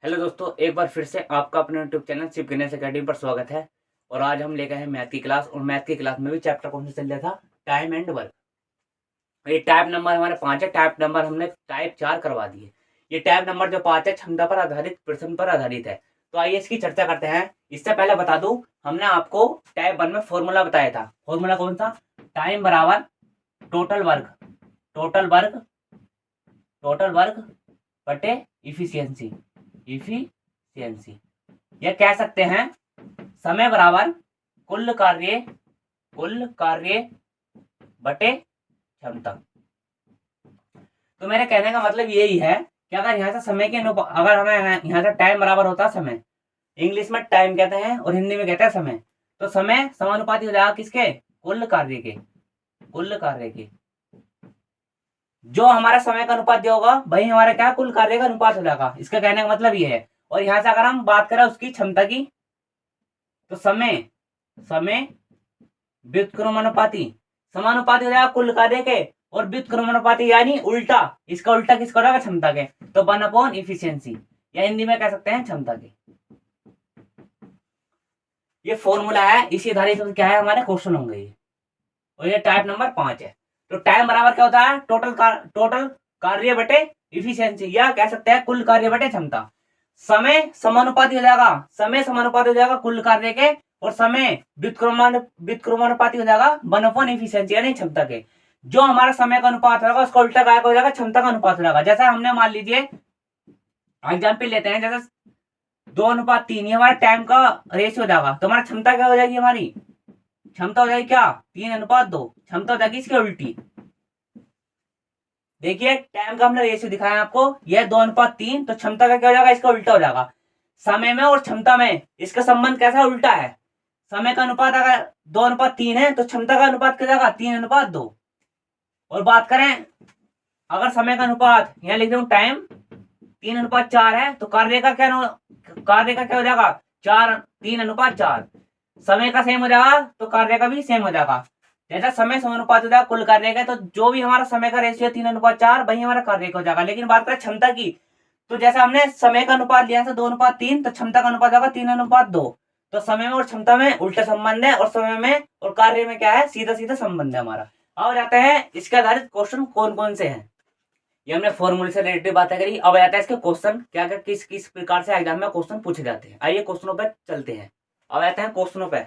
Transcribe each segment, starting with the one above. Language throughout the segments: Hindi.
हेलो दोस्तों, एक बार फिर से आपका अपने YouTube channel Shiv Ganesh academy पर स्वागत है। और आज हम लेकर हैं मैथ की क्लास। और मैथ की क्लास में भी चैप्टर कौन सा चल रहा था? Time and work. ये टाइप नंबर हमारे 5 है। टाइप नंबर हमने टाइप 4 करवा दिए। ये टाइप नंबर जो 5 है क्षमता पर आधारित, प्रश्न पर आधारित है। तो आइए इसकी चर्चा करते हैं। इससे पहले बता दूं, हमने आपको टाइप 1 में फॉर्मूला बताया था। फॉर्मूला कौन सा? टाइम बराबर total work, total work, total work बटे इफिशियंसी, इफिशियंसी। यह कह सकते हैं समय बराबर कुल कार्य, कुल कार्य बटे क्षमता। तो मेरे कहने का मतलब यही है कि अगर यहाँ से समय के अगर हमें यहाँ से टाइम बराबर होता समय, इंग्लिश में टाइम कहते हैं और हिंदी में कहते हैं समय, तो समय समानुपाती हो जाएगा किसके? कुल कार्य के, कुल कार्य के। जो हमारा समय का अनुपात दिया होगा वही हमारा क्या कुल कार्य का अनुपात हो जाएगा। इसका कहने का मतलब ये है। और यहां से अगर हम बात करें उसकी क्षमता की, तो समय, समय व्युत्क्रमानुपाती, समानुपाती हो जाएगा कुल कार्य के। और व्युत्क्रमानुपाती यानी उल्टा, इसका उल्टा किसका हो जाएगा? क्षमता के। तो 1 इफिशियंसी, या हिंदी में कह सकते हैं क्षमता के। ये फॉर्मूला है, इसी आधारित क्या है हमारे क्वेश्चन होंगे ये। और ये टाइप नंबर 5 है। तो टाइम बराबर क्या होता है? टोटल कार्य बटे इफिशियंसी, या कह सकते हैं कुल कार्य बटे क्षमता। समय समानुपाती हो जाएगा, समय समानुपाती हो जाएगा कुल कार्य के। और समय व्युत्क्रमानुपाती हो जाएगा 1 इफिशियंसी यानी क्षमता के। जो हमारा समय का अनुपात होगा उसका उल्टा क्या हो जाएगा? क्षमता का अनुपात हो जाएगा। जैसा हमने मान लीजिए एग्जाम्पल लेते हैं, जैसे 2:3, ये हमारा टाइम का रेशियो हो जाएगा। तो हमारा क्षमता क्या हो जाएगी? हमारी क्षमता हो जाएगी क्या? 3:2। क्षमता हो जाएगी इसकी उल्टी। देखिए टाइम का हमने रेशियो दिखाया आपको, यह 2:3, तो क्षमता का क्या हो जाएगा? इसका उल्टा हो जाएगा। समय में और क्षमता में इसका संबंध कैसा उल्टा है? समय का अनुपात अगर 2:3 है तो क्षमता का अनुपात क्या जाएगा? 3:2। और बात करें अगर समय का अनुपात, यहां लिख दूं टाइम 3:4 है, तो कार्य का क्या हो जाएगा? 3:4। समय का सेम हो जाएगा तो कार्य का भी सेम हो जाएगा। जैसा समय समानुपात हो जाएगा कुल कार्य का, तो जो भी हमारा समय का रेशियो 3:4 वही हमारा कार्य का हो जाएगा। लेकिन बात करें क्षमता की, तो जैसा हमने समय का अनुपात लिया था 2:3, तो क्षमता का अनुपात होगा 3:2। तो समय में और क्षमता में उल्टा संबंध है, और समय में और कार्य में क्या है? सीधा सीधा संबंध है हमारा। अब जाते हैं इसके आधारित क्वेश्चन कौन कौन से हैं। ये हमने फॉर्मूले से रिलेटेड बातें करी। अब आता है इसके क्वेश्चन, क्या क्या किस किस प्रकार से एग्जाम में क्वेश्चन पूछे जाते हैं। आइए क्वेश्चनों पर चलते हैं। अब आते हैं क्वेश्चनों पे।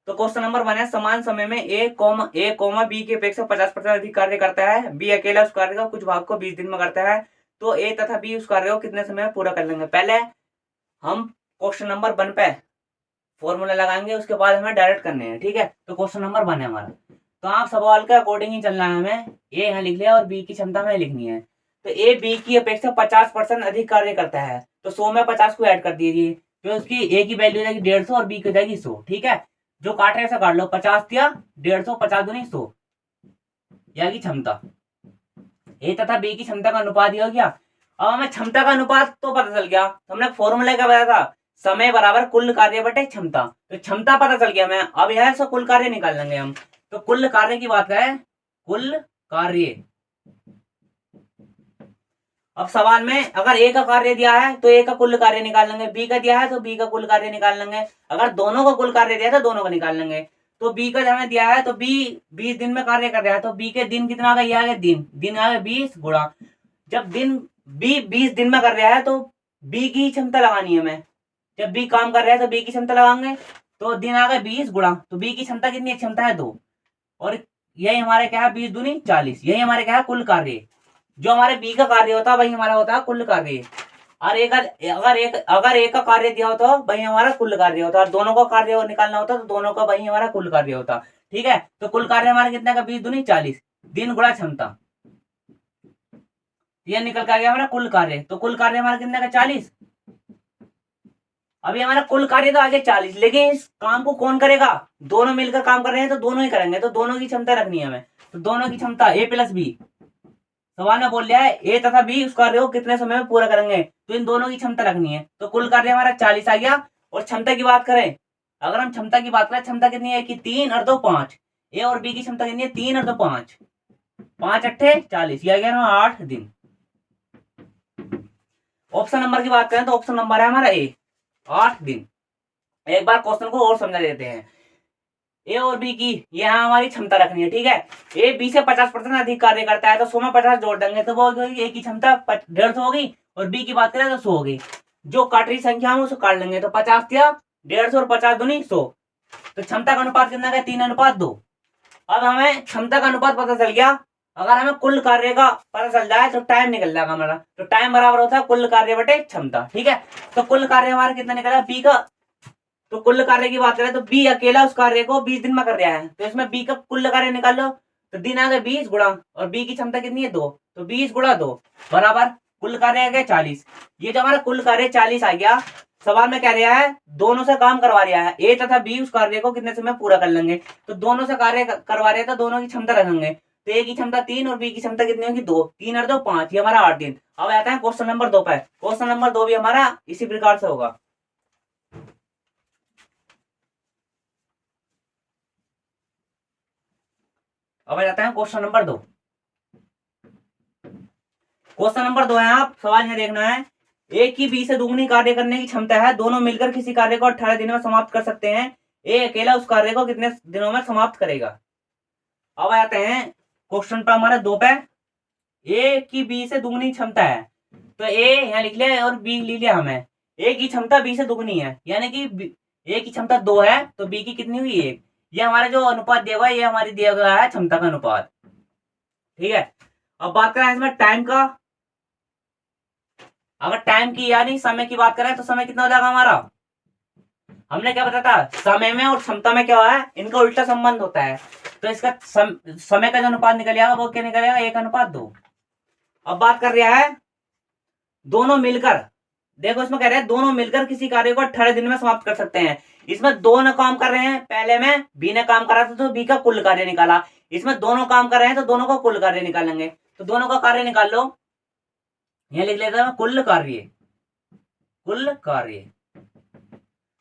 तो क्वेश्चन नंबर 1 है, समान समय में ए कॉमा बी की अपेक्षा 50% अधिक कार्य करता है। बी अकेला उस कार्य का कुछ भाग को 20 दिन में करता है। तो ए तथा बी उस कार्य को कितने समय में पूरा कर लेंगे? पहले हम क्वेश्चन नंबर 1 पे फॉर्मूला लगाएंगे, उसके बाद हमें डायरेक्ट करने हैं। ठीक है, तो क्वेश्चन नंबर 1 है हमारा। तो आप सवाल के अकॉर्डिंग ही चलना है हमें। ए यहाँ लिख लिया और बी की क्षमता में लिखनी है। तो ए बी की अपेक्षा 50% अधिक कार्य करता है, तो 100 में 50 को ऐड कर दीजिए। तो उसकी ए की वैल्यू हो जाएगी 150 और बी की हो जाएगी 100। ठीक है, जो काट रहे हैं काट लो। 50 दिया 150, 50 दूनी 100, यह की क्षमता। ए तथा बी की क्षमता का अनुपात हो गया। अब हमें क्षमता का अनुपात तो पता चल गया, तो हमने फॉर्मूला क्या बताया था? समय बराबर कुल कार्य बटे क्षमता। तो क्षमता पता चल गया हमें। अब यह से कुल कार्य निकाल लेंगे हम। तो कुल कार्य की बात करें, कुल कार्य। अब सवाल में अगर ए का कार्य दिया है तो ए का कुल कार्य निकाल लेंगे, बी का दिया है तो बी का कुल कार्य निकाल लेंगे। अगर दोनों का कुल कार्य दिया है तो दोनों का निकाल लेंगे। तो बी का हमें दिया है तो बी 20 दिन में कार्य कर रहा है, तो बी के दिन कितना आ गया? ये आ गया दिन, दिन आ गया 20 गुणा। जब दिन बी 20 दिन में कर रहा है तो बी की क्षमता लगानी है हमें। जब बी काम कर रहा है तो बी की क्षमता लगाएंगे, तो दिन आ गए 20 गुणा। तो बी की क्षमता कितनी है? क्षमता है 2। और यही हमारे क्या है? 20 दूनी 40। यही हमारे क्या है? कुल कार्य। जो हमारे बी का कार्य होता है वही हमारा होता है कुल कार्य। और अगर एक का कार्य दिया होता है वही हमारा कुल कार्य होता है, और दोनों का कार्य निकालना होता है तो दोनों का वही हमारा कुल कार्य होता। ठीक है, तो कुल कार्य हमारा कितना का? 20 दूनी 40, दिन गुणा क्षमता। यह निकल के आ गया हमारा कुल कार्य। तो कुल कार्य हमारा कितना का? 40। अभी हमारा कुल कार्य तो आगे 40, लेकिन इस काम को कौन करेगा? दोनों मिलकर काम कर रहे हैं तो दोनों ही करेंगे, तो दोनों की क्षमता रखनी है हमें। तो दोनों की क्षमता ए प्लस बी, सवाल में बोल रहा है ए तथा बी उस कार्य को कितने समय में पूरा करेंगे, तो इन दोनों की क्षमता रखनी है। तो कुल कार्य हमारा 40 आ गया। और क्षमता की बात करें, अगर हम क्षमता की बात करें, क्षमता कितनी है कि 3 और 2 5। ए और बी की क्षमता कितनी है? 3 और 2 5, 5 अट्ठे 40, यह आ गया ना 8 दिन। ऑप्शन नंबर की बात करें तो ऑप्शन नंबर है हमारा ए, 8 दिन। एक बार क्वेश्चन को और समझा देते हैं। ए और बी की यहाँ हमारी क्षमता रखनी है, ठीक है। ए बी से 50% अधिक कार्य करता है, तो 100 में 50 जोड़ देंगे तो वो हो गई ए की क्षमता 150 होगी, और बी की बात करें तो 100 होगी। जो काट रही संख्या हम उसको काट लेंगे, तो 50 या 150 और 50 दूनी 100। तो क्षमता का अनुपात कितना है? 3:2। अब हमें क्षमता का अनुपात पता चल गया। अगर हमें कुल कार्य का पता चल जाए तो टाइम निकल जाएगा हमारा। तो टाइम बराबर होता है कुल कार्य बटे क्षमता, ठीक है। तो कुल कार्य हमारा कितना निकला बी का? तो कुल कार्य की बात करें तो बी अकेला उस कार्य को 20 दिन में कर रहा है, तो इसमें बी का कुल कार्य निकाल लो। तो दिन आ गए 20 गुणा, और बी की क्षमता कितनी है? 2, तो 20 गुणा 2 बराबर कुल कार्य आ गया 40। ये जो हमारा कुल कार्य 40 आ गया, सवाल में कह रहा है दोनों से काम करवा रहा है, ए तथा बी उस कार्य को कितने समय पूरा कर लेंगे। तो दोनों से कार्य करवा रहे हैं तो दोनों की क्षमता रखेंगे। तो ए की क्षमता 3 और बी की क्षमता कितनी होगी? 2, 3 और 2 5, ये हमारा 8 दिन। अब आता है क्वेश्चन नंबर 2 पे। क्वेश्चन नंबर 2 भी हमारा इसी प्रकार से होगा। अब आ जाता है क्वेश्चन नंबर 2। क्वेश्चन नंबर 2 है, आप सवाल यह देखना है। ए की बी से दुगनी कार्य करने की क्षमता है, दोनों मिलकर किसी कार्य को 18 दिन में समाप्त कर सकते हैं। ए अकेला उस कार्य को कितने दिनों में समाप्त करेगा? अब आते हैं क्वेश्चन पर हमारे 2 पे। ए की बी से दुगनी क्षमता है, तो ए यहाँ लिख लिया और बी लिख लिया हमें। ए की क्षमता बी से दुगनी है, यानी कि ए की क्षमता 2 है तो बी की कितनी हुई? 1। ये हमारा जो अनुपात दिया हुआ है, ये हमारी दिया गया है क्षमता का अनुपात, ठीक है। अब बात करें इसमें टाइम का। अगर टाइम की यानी समय की बात करें तो समय कितना हो जाएगा हमारा? हमने क्या बताया था, समय में और क्षमता में क्या है, इनका उल्टा संबंध होता है। तो इसका समय का जो अनुपात निकल जाएगा वो क्या निकलेगा? 1:2। अब बात कर रहा है दोनों मिलकर, देखो इसमें कह रहे हैं दोनों मिलकर किसी कार्य को 18 दिन में समाप्त कर सकते हैं। इसमें दोनों काम कर रहे हैं, पहले में बी ने काम करा था तो बी का कुल कार्य निकाला। इसमें दोनों काम कर रहे हैं तो दोनों का कुल कार्य निकालेंगे। तो दोनों का कार्य निकाल लो, ये लिख लेता है कुल कार्य। कुल कार्य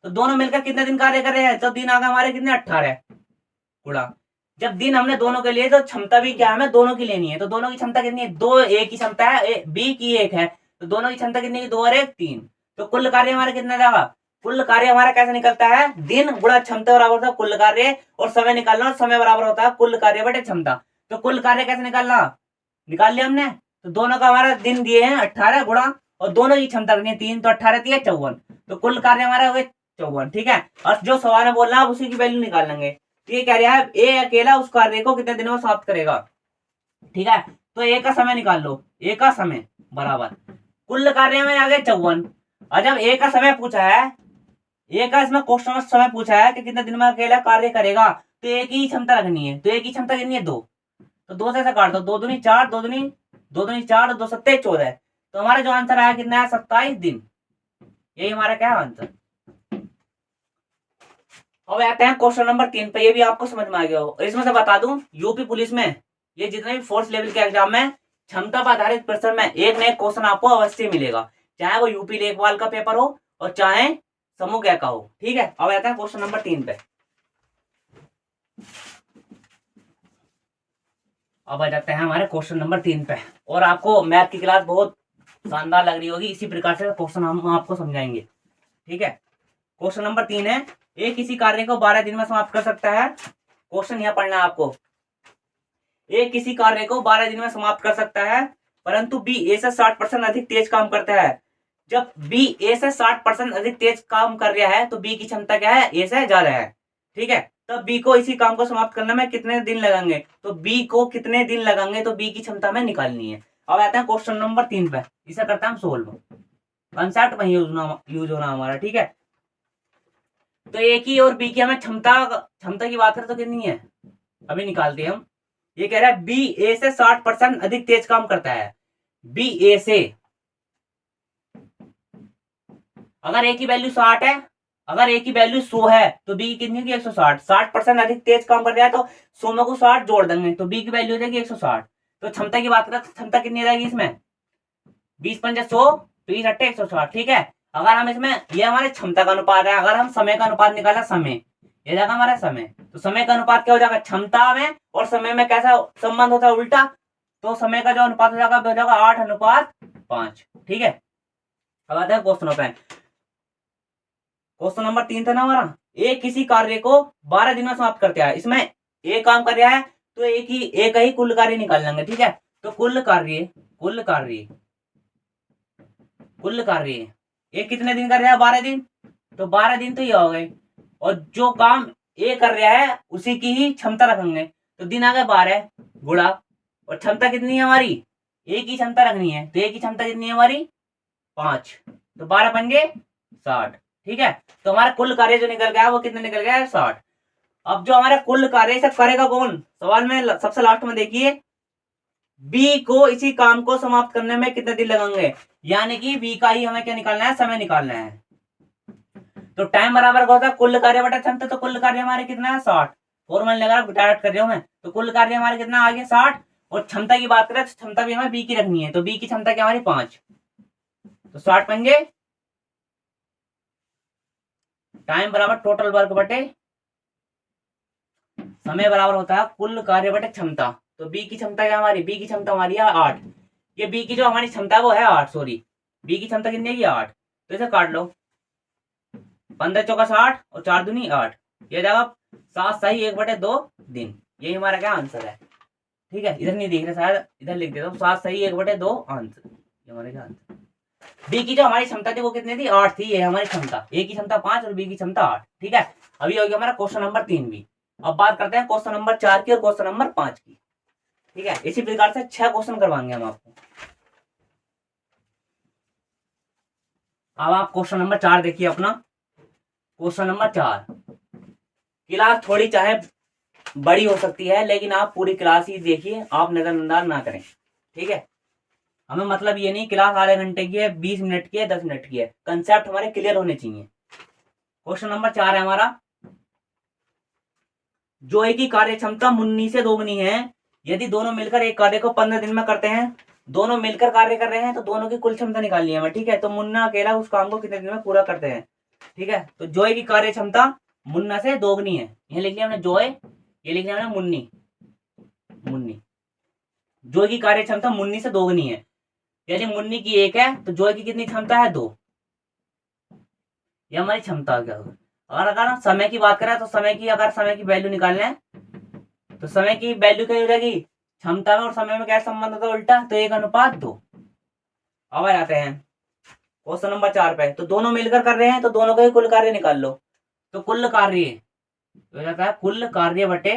तो दोनों मिलकर कितने दिन कार्य कर रहे हैं? तो दिन आ गए हमारे कितने? 18 गुणा। जब दिन हमने दोनों के लिए तो क्षमता भी क्या हमें दोनों की लेनी है। तो दोनों की क्षमता कितनी है? 2, ए की क्षमता है, बी की 1 है, तो दोनों की क्षमता कितनी है? 2 और 1 3। तो कुल कार्य हमारा कितना जाएगा? कुल कार्य हमारा कैसे निकलता है? दिन गुणा क्षमता बराबर होता है कुल कार्य, और समय निकालना, और समय बराबर होता है कुल कार्य बटे क्षमता। तो कुल कार्य कैसे निकालना? निकाल लिया हमने। तो दोनों का हमारा दिन दिए हैं 18 गुणा, और दोनों की क्षमता कितनी है? 3, तो 18 3 54। तो कुल कार्य हमारा हो गया 54, ठीक है। और जो सवाल में बोलना है उसी की वैल्यू निकाल लेंगे। तो ये कह रहा है ए अकेला उस कार्य को कितने दिनों में समाप्त करेगा, ठीक है। तो ए का समय निकाल लो, ए का समय बराबर कुल कार्य में आ गया 54। और जब ए का समय पूछा है, ए का इसमें क्वेश्चन में समय पूछा है कि कितने दिन में अकेला कार्य करेगा, तो ए की क्षमता रखनी है। तो ए की क्षमता कितनी है? 2, तो 2 से काट दो, 2 दूनी 4, 2 दूनी 4 और 2 सत्ते 14। तो हमारा जो आंसर आया कितना है? 27 दिन। यही हमारा क्या आंसर। अब आते हैं क्वेश्चन नंबर 3 पे। ये भी आपको समझ में आ गया हो। इसमें से बता दूं, यूपी पुलिस में ये जितने भी फोर्स लेवल के एग्जाम में क्षमता पर आधारित प्रश्न में एक न एक क्वेश्चन आपको अवश्य मिलेगा, चाहे वो यूपी लेखपाल का पेपर हो और चाहे समूह क्या का हो, ठीक है। अब आते हैं क्वेश्चन नंबर 3 पे। अब आ जाते हैं हमारे क्वेश्चन नंबर 3 पे। और आपको मैथ की क्लास बहुत शानदार लग रही होगी, इसी प्रकार से क्वेश्चन हम आपको समझाएंगे, ठीक है। क्वेश्चन नंबर 3 है, ए किसी कार्य को 12 दिन में समाप्त कर सकता है। क्वेश्चन यहाँ पढ़ना है आपको। ए किसी कार्य को 12 दिन में समाप्त कर सकता है, परंतु बी ए से 60% अधिक तेज काम करता है। जब बी ए से 60% अधिक तेज काम कर रहा है तो बी की क्षमता क्या है? ए से ज्यादा है, ठीक है। तो बी को इसी काम को समाप्त करने में कितने दिन लगेंगे? तो बी को कितने दिन लगेंगे तो बी की क्षमता में निकालनी है। अब आते हैं क्वेश्चन नंबर 3 पे। इसे करते हैं हम सोल्व। कंसेप्ट वही यूज होना हमारा, ठीक है। तो ए की और बी की हमें क्षमता की बात करें तो कितनी है, अभी निकालते हैं हम। ये कह रहा है बी ए से 60% अधिक तेज काम करता है। बी ए से, अगर ए की वैल्यू 60 है, अगर ए की वैल्यू 100 है तो बी की कितनी होगी? 160। 60% अधिक तेज काम कर रहा है तो 100 में को 60 जोड़ देंगे तो बी की वैल्यू हो जाएगी 160। तो क्षमता की बात करें तो क्षमता कितनी रहेगी इसमें? 20 पंजे 100, 20 अट्ठे 160, ठीक है। अगर हम इसमें, ये हमारे क्षमता का अनुपात है, अगर हम समय का अनुपात निकाला, समय ये जाएगा हमारा समय, तो समय का अनुपात क्या हो जाएगा? क्षमता में और समय में कैसा संबंध होता है? उल्टा। तो समय का जो अनुपात हो जाएगा 8:5, ठीक है। अब आता है क्वेश्चन पे। क्वेश्चन नंबर 3 था ना हमारा, एक किसी कार्य को 12 दिन में समाप्त करते हैं। इसमें एक काम कर रहा है तो एक ही कुल कार्य निकाल लेंगे, ठीक है। तो कुल कार्य एक कितने दिन कर रहा है? 12 दिन। तो 12 दिन तो ये हो गए, और जो काम ए कर रहा है उसी की ही क्षमता रखेंगे। तो दिन आ गए 12 गुणा, और क्षमता कितनी है हमारी? एक ही क्षमता रखनी है, तो एक की क्षमता कितनी है हमारी? 5। तो 12 पंजे 60, ठीक है। तो हमारा कुल कार्य जो निकल गया वो कितने निकल गया? 60। अब जो हमारा कुल कार्य सब करेगा कौन? सवाल में सबसे लास्ट में देखिए, बी को इसी काम को समाप्त करने में कितने दिन लगेंगे, यानी कि बी का ही हमें क्या निकालना है? समय निकालना है। तो टाइम बराबर क्या होता है? कुल कार्य बटा क्षमता। तो कुल कार्य हमारे कितना है? 60। फॉर्मूला लगा डायरेक्ट कर रहा हूं मैं। तो कुल कार्य हमारे कितना आ गया? 60। और क्षमता की बात करें तो क्षमता भी हमें बी की रखनी है, तो बी की क्षमता क्या हमारी? 5। तो 60 पंजे, टाइम बराबर टोटल वर्क बटे समय बराबर होता है कुल कार्य बटे क्षमता। तो बी की क्षमता क्या हमारी? बी की क्षमता हमारी है 8। ये बी की जो हमारी क्षमता है वो है 8, सॉरी, बी की क्षमता कितनी है? 8। तो इसे काट लो, 15 चौका 60 और 4 दूनी 8, ये जाएगा 7 सही 1/2 दिन। यही हमारा क्या आंसर है, ठीक है। इधर नहीं देख रहे शायद, इधर लिख देता हूँ 7 सही 1/2 आंसर। ये हमारे क्या आंसर। बी की जो हमारी क्षमता थी वो कितनी थी? 8 थी। ये हमारी क्षमता, ए की क्षमता 5 और बी की क्षमता 8, ठीक है। अभी हो गया हमारा क्वेश्चन नंबर 3 भी। अब बात करते हैं क्वेश्चन नंबर 4 की और क्वेश्चन नंबर 5 की, ठीक है। इसी प्रकार से 6 क्वेश्चन करवाएंगे हम आपको। अब आप क्वेश्चन नंबर 4 देखिए अपना। क्वेश्चन नंबर 4, क्लास थोड़ी चाहे बड़ी हो सकती है लेकिन आप पूरी क्लास ही देखिए, आप नजरअंदाज ना करें, ठीक है। हमें मतलब ये नहीं क्लास आधे घंटे की है, 20 मिनट की है, 10 मिनट की है, कंसेप्ट हमारे क्लियर होने चाहिए। क्वेश्चन नंबर 4 है हमारा, जो एक ही कार्य क्षमता मुन्नी से दोगुनी है, यदि दोनों मिलकर एक कार्य को 15 दिन में करते हैं, दोनों मिलकर कार्य कर रहे हैं तो दोनों की कुल क्षमता निकालनी है हमें, ठीक है। तो मुन्ना अकेला उस काम को कितने दिन में पूरा करते हैं, ठीक है। तो जोय की कार्य क्षमता मुन्ना से दोगुनी है, ये लिख लिया हमने जोय, ये लिख लिया हमने मुन्नी। जोय की कार्य क्षमता मुन्नी से दोगुनी है, यानी मुन्नी की 1 है तो जोय की कितनी क्षमता है? 2। ये हमारी क्षमता क्या होगी। अगर हम समय की बात करें तो समय की वैल्यू निकालना है तो समय की वैल्यू क्या हो जाएगी? क्षमता में और समय में क्या संबंध होता है? उल्टा, तो 1:2। अब आ जाते हैं क्वेश्चन नंबर 4 पे। तो दोनों मिलकर कर रहे हैं तो दोनों का ही कुल कार्य निकाल लो। तो कुल कार्य हो जाता है कुल कार्य बटे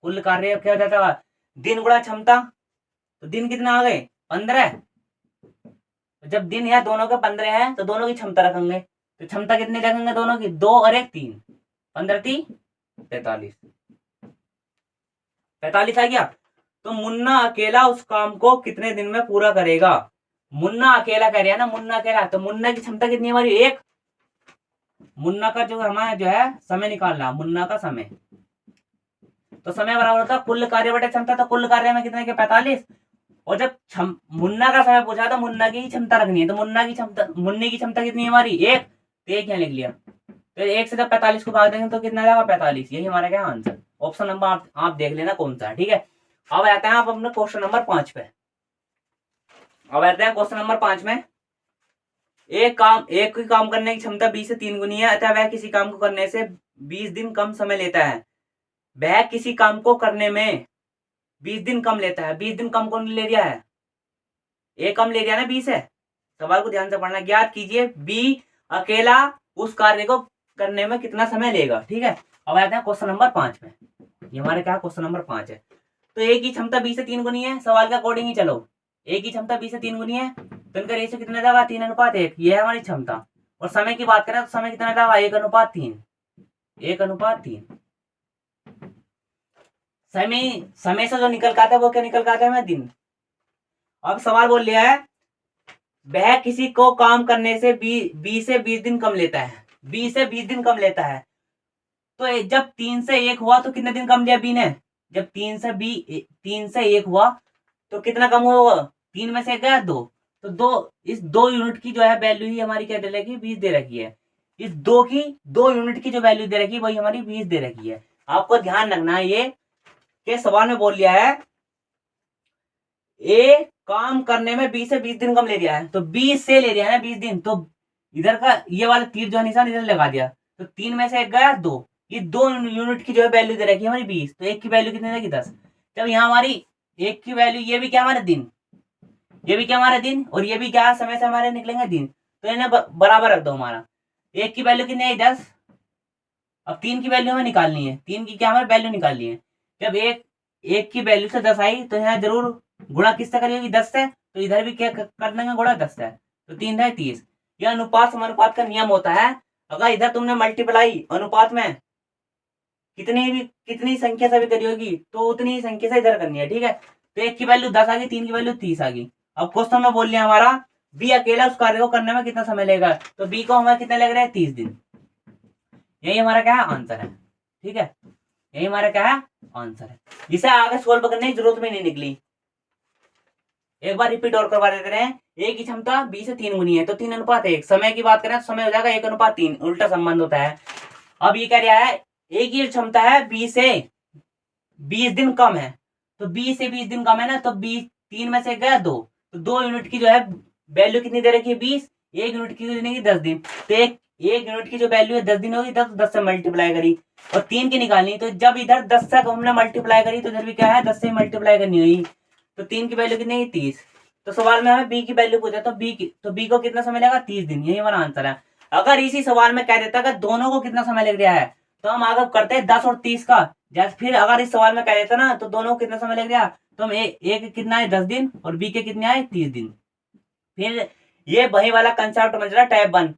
कुल कार्य क्या हो जाता है? दिन गुणा क्षमता। तो दिन कितना आ गए? 15। जब दिन है दोनों के 15 है तो दोनों की क्षमता रखेंगे, तो क्षमता कितनी रखेंगे दोनों की? 2 और 1 3, 15 3 45 आ गया। तो मुन्ना अकेला उस काम को कितने दिन में पूरा करेगा? मुन्ना अकेला कह रहा है ना, मुन्ना अकेला, तो मुन्ना की क्षमता कितनी है हमारी? 1। मुन्ना का जो हमारा जो है समय निकालना, मुन्ना का समय, तो समय बराबर होता है कुल कार्य बटे क्षमता। तो कुल कार्य में कितने के? 45। और जब मुन्ना का समय पूछा तो मुन्ना की क्षमता रखनी है, तो मुन्नी की क्षमता कितनी है हमारी? 1। तो 1 यहाँ लिख लिया। तो 1 से जब 45 को भाग देंगे तो कितना जाएगा? 45। यही हमारा क्या आंसर। ऑप्शन नंबर आप देख लेना कौन सा है, ठीक है। अब आते हैं आप अपने क्वेश्चन नंबर 5 पे। अब आते हैं क्वेश्चन नंबर 5 में, एक ही काम करने की क्षमता 20 से 3 गुनी है, अतः वह किसी काम को करने से 20 दिन कम समय लेता है। वह किसी काम को करने में 20 दिन कम लेता है। 20 दिन कम कौन ले लिया है? ए कम ले लिया ना 20 है। सवाल को ध्यान से पढ़ना। ज्ञात कीजिए बी अकेला उस कार्य को करने में कितना समय लेगा, ठीक है। अब आते हैं क्वेश्चन नंबर 5 में। ये हमारे क्या क्वेश्चन नंबर 5 है। तो ए की क्षमता 20 से 3 गुनी है, सवाल के अकॉर्डिंग ही चलो। ए की क्षमता 20 से 3 गुनी है तो इनका रेशियो कितना जाएगा? 3:1। ये है हमारी क्षमता। और समय की बात करें तो समय कितना जाएगा? 1:3। 1:3। समय से जो निकल के आता है वो क्या निकल के आता है हमें? दिन। अब सवाल बोल लिया है वह किसी को काम करने से 20 से 20 दिन कम लेता है। 20 से 20 दिन कम लेता है। तो जब 3 से 1 हुआ तो कितने दिन कम लिया बी ने? जब 3 से 1 हुआ तो कितना कम हुआ? 3 में से 1 गया 2। तो इस 2 यूनिट की जो है वैल्यू ही हमारी क्या दे रखी? 20 दे रखी है। इस 2 यूनिट की जो वैल्यू दे रखी है वही हमारी 20 दे रखी है। आपको ध्यान रखना है ये के सवाल में बोल लिया है ए काम करने में 20 से 20 दिन कम ले लिया है, तो 20 से ले लिया है ना 20 दिन, तो इधर का ये वाला तीर जो है निशान इधर लगा दिया, तो 3 में से 1 गया 2, ये 2 यूनिट की जो है वैल्यू दे रखी है हमारी 20, तो 1 की वैल्यू कितनी रहेगी 10। जब यहाँ हमारी 1 की वैल्यू, ये भी क्या हमारे दिन, ये भी क्या हमारे दिन, और ये भी क्या समय से हमारे निकलेंगे दिन, तो इन्हें बराबर रख दो। हमारा 1 की वैल्यू कितनी है 10, अब 3 की वैल्यू हमें निकालनी है, 3 की क्या हमें वैल्यू निकालनी है। जब एक की वैल्यू से 10 आई तो यहाँ जरूर गुणा किससे करेगी 10 से, तो इधर भी क्या कर देंगे गुणा 10 से, तो 3 है 30। यह अनुपात समानुपात का नियम होता है, अगर इधर तुमने मल्टीप्लाई अनुपात में कितनी संख्या से भी करी होगी तो उतनी ही संख्या से इधर करनी है, ठीक है। तो 1 की वैल्यू 10 आ गई, 3 की वैल्यू 30 आ गई। अब क्वेश्चन में बोल लिया हमारा बी अकेला उस कार्य को करने में कितना समय लेगा, तो बी को हमें कितने लग रहे हैं 30 दिन। यही हमारा क्या है आंसर है, ठीक है, यही हमारा क्या है आंसर है, जिसे आगे सोल्व करने की जरूरत भी नहीं निकली। एक बार रिपीट और करवा देते रहे, ए की क्षमता बी से 3 गुनी है, तो 3:1। समय की बात करें तो समय हो जाएगा 1:3, उल्टा संबंध होता है। अब ये कह रहा है ए की क्षमता है बी से 20 दिन कम है, तो 20 से 20 दिन कम है ना, तो 3 में से गया 2, तो 2 यूनिट की जो है वैल्यू कितनी दे रखी है 20, 1 यूनिट की देने की 10 दिन, तो एक यूनिट की जो वैल्यू है 10 दिन होगी, 10 से मल्टीप्लाई करी और 3 की निकालनी, तो जब इधर 10 से हमने मल्टीप्लाई करी तो इधर भी क्या है 10 से मल्टीप्लाई करनी हुई, तो 3 की वैल्यू कितनी है 30। तो सवाल में हमें बी की वैल्यू पूछा, तो बी को कितना समय लगेगा 30 दिन, यही हमारा आंसर है। अगर इसी सवाल में कह देता कि दोनों को कितना समय लग रहा है, तो हम आगे करते हैं 10 और 30 का। जैसे फिर अगर इस सवाल में कह देता ना तो दोनों को कितना समय लग रहा, तो हम एक कितना है 10 दिन और बी के कितने आए 30 दिन। फिर ये वही वाला कंसेप्ट बन रहा है टाइप 1,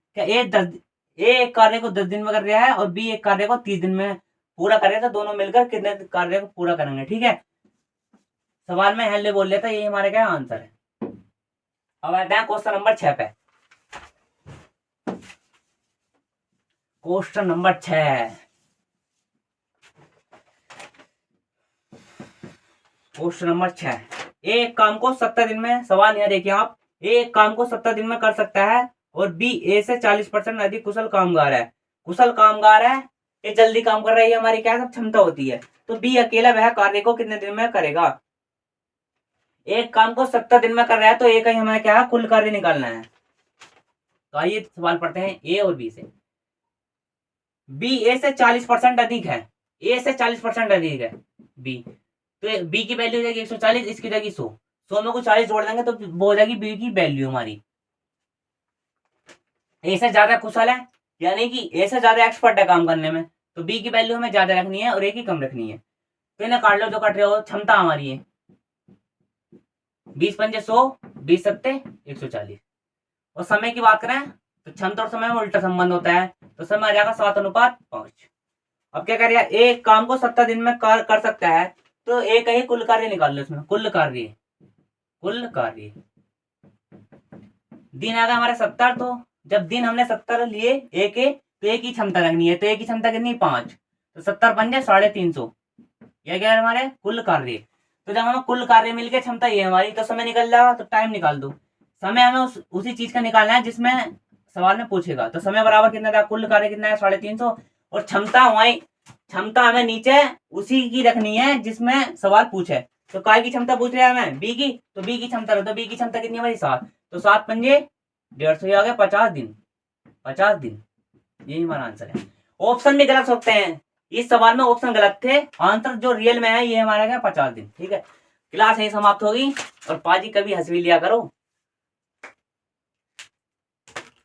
एक कार्य को 10 दिन में कर रहा है और बी एक कार्य को 30 दिन में पूरा कर रहा है, तो दोनों मिलकर कितने कार्य को पूरा करेंगे, ठीक है। सवाल में हेल्ले बोल लेता, ये हमारे क्या आंसर है। अब आते हैं क्वेश्चन नंबर 6 पे। क्वेश्चन नंबर 6, क्वेश्चन नंबर 6, एक काम को 70 दिन में, सवाल यहाँ देखिए आप, एक काम को 70 दिन में कर सकता है और बी ए से 40% अधिक कुशल कामगार है। कुशल कामगार है, ये जल्दी काम कर रही है, हमारी क्या सब क्षमता होती है, तो बी अकेला वह कार्य को कितने दिन में करेगा। एक काम को 70 दिन में कर रहा है, तो एक ही हमें क्या है कुल कार्य निकालना है। तो आइए सवाल पढ़ते हैं ए और बी से। बी ए से 40% अधिक है, ए से 40% अधिक है बी, तो बी की वैल्यू हो जाएगी 140, इसकी जाएगी 100 में को 40 जोड़ देंगे तो वो हो जाएगी बी की वैल्यू हमारी। ए से ज्यादा कुशल है, यानी कि ए से ज्यादा एक्सपर्ट है काम करने में, तो बी की वैल्यू हमें ज्यादा रखनी है और ए की कम रखनी है। तो इन्हें काट लो, जो कट रहे हो, क्षमता हमारी है 20 पंजे 100, 20 सत्ते 140। और समय की बात करें तो क्षमता और समय में उल्टा संबंध होता है, तो समय आ जाएगा 7:5। अब क्या करेगा, एक काम को 70 दिन में कर सकता है, तो एक ही कुल कार्य निकाल लो, इसमें कुल कार्य दिन आ गया हमारे 70, तो जब दिन हमने 70 लिए तो एक ही क्षमता लगनी है, तो एक ही क्षमता कितनी 5, तो 70 पंजे 350, यह क्या है हमारे कुल कार्य। तो जब हमें कुल कार्य मिलके क्षमता ये हमारी, तो समय निकल जाएगा, तो टाइम निकाल दो। समय हमें उसी चीज का निकालना है जिसमें सवाल में पूछेगा, तो समय बराबर कितना था, कुल कार्य कितना है 350, और क्षमता हमें नीचे उसी की रखनी है जिसमें सवाल पूछे। तो काय की क्षमता पूछ रहा है हमें बी की, तो बी की क्षमता, तो बी की क्षमता कितनी हमारी 7, तो 7 पंजे 150, आ गया 50 दिन, यही हमारा आंसर है। ऑप्शन भी गलत सकते हैं, इस सवाल में ऑप्शन गलत थे, आंसर जो रियल में है ये हमारा क्या 50 दिन, ठीक है। क्लास यही समाप्त होगी, और पाजी कभी हंस भी लिया करो,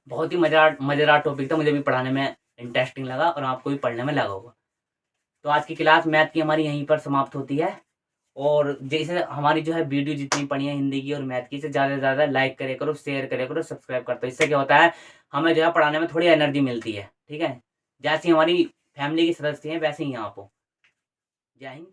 बहुत ही मजेदार टॉपिक था, मुझे भी पढ़ाने में इंटरेस्टिंग लगा और आपको भी पढ़ने में लगा होगा। तो आज की क्लास मैथ की हमारी यहीं पर समाप्त होती है, और जैसे हमारी जो है वीडियो जितनी पढ़ी है हिंदी की और मैथ की, से ज़्यादा से ज़्यादा लाइक करे करो, शेयर करे करो, सब्सक्राइब करते, इससे क्या होता है हमें जो है पढ़ाने में थोड़ी एनर्जी मिलती है, ठीक है। जैसी हमारी फैमिली की सदस्य हैं वैसे ही आप हो। जय हिंद।